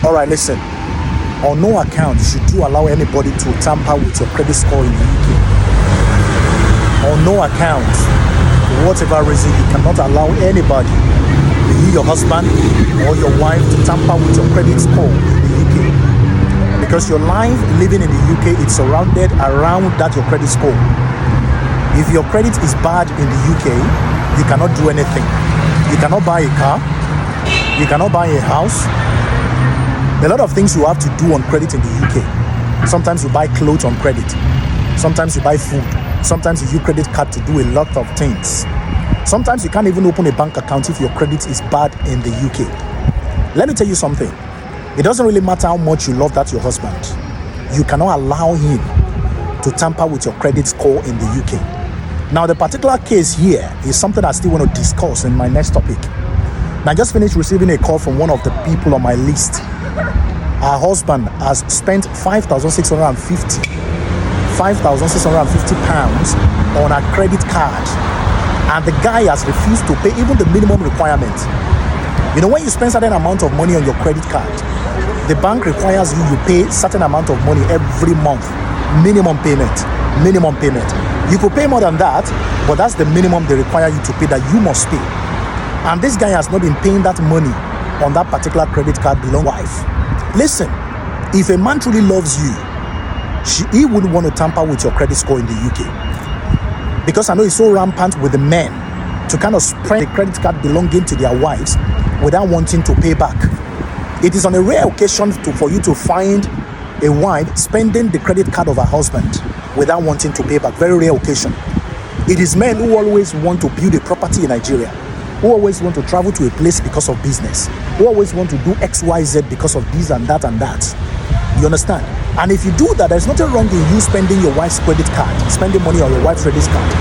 All right, listen. On no account should you allow anybody to tamper with your credit score in the UK. On no account, for whatever reason, you cannot allow anybody, be he your husband or your wife, to tamper with your credit score in the UK. Because your life living in the UK is surrounded around that your credit score. If your credit is bad in the UK, you cannot do anything. You cannot buy a car. You cannot buy a house. A lot of things you have to do on credit in the UK. Sometimes you buy clothes on credit. Sometimes you buy food. Sometimes you use credit card to do a lot of things. Sometimes you can't even open a bank account if your credit is bad in the UK. Let me tell you something. It doesn't really matter how much you love that your husband. You cannot allow him to tamper with your credit score in the UK. Now, the particular case here is something I still want to discuss in my next topic. Now, I just finished receiving a call from one of the people on my list. Her husband has spent £5,650 on a credit card, and the guy has refused to pay even the minimum requirement. You know, when you spend certain amount of money on your credit card, the bank requires you pay certain amount of money every month. Minimum payment. You could pay more than that, but that's the minimum they require you to pay, that you must pay. And this guy has not been paying that money on that particular credit card belong wife. Listen, if a man truly loves you, he wouldn't want to tamper with your credit score in the UK. Because I know it's so rampant with the men to kind of spread the credit card belonging to their wives without wanting to pay back. It is on a rare occasion for you to find a wife spending the credit card of her husband without wanting to pay back. Very rare occasion. It is men who always want to build a property in Nigeria, who always want to travel to a place because of business, who always want to do XYZ because of this and that and that. You understand? And if you do that, there's nothing wrong in you spending your wife's credit card, spending money on your wife's credit card.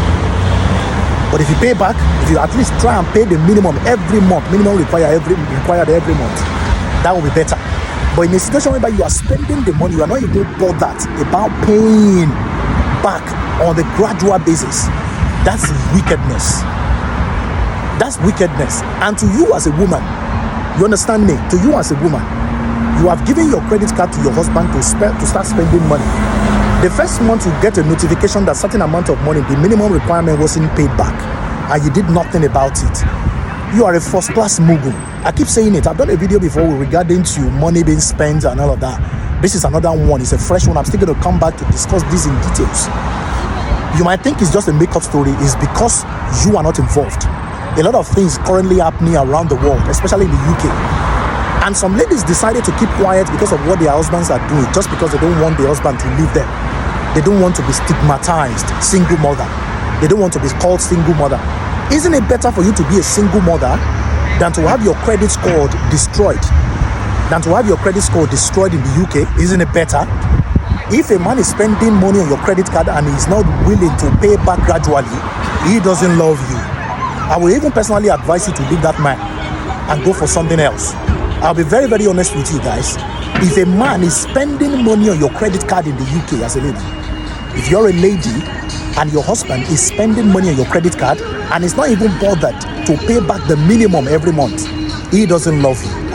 But if you pay back, if you at least try and pay the minimum every month, minimum required every month, that will be better. But in a situation where you are spending the money, you are not even bothered about paying back on the gradual basis. That's wickedness. That's wickedness. And to you as a woman, you understand me? To you as a woman, you have given your credit card to your husband to start spending money. The first month you get a notification that certain amount of money, the minimum requirement, wasn't paid back, and you did nothing about it. You are a first-class mugu. I keep saying it. I've done a video before regarding to money being spent and all of that. This is another one. It's a fresh one. I'm still going to come back to discuss this in details. You might think it's just a make-up story. It's because you are not involved. A lot of things currently happening around the world, especially in the UK. And some ladies decided to keep quiet because of what their husbands are doing, just because they don't want the husband to leave them. They don't want to be stigmatized, single mother. They don't want to be called single mother. Isn't it better for you to be a single mother than to have your credit score destroyed? Than to have your credit score destroyed in the UK? Isn't it better? If a man is spending money on your credit card and he is not willing to pay back gradually, he doesn't love you. I will even personally advise you to leave that man and go for something else. I'll be very, very honest with you guys. If a man is spending money on your credit card in the UK as a lady, if you're a lady and your husband is spending money on your credit card and is not even bothered to pay back the minimum every month, he doesn't love you.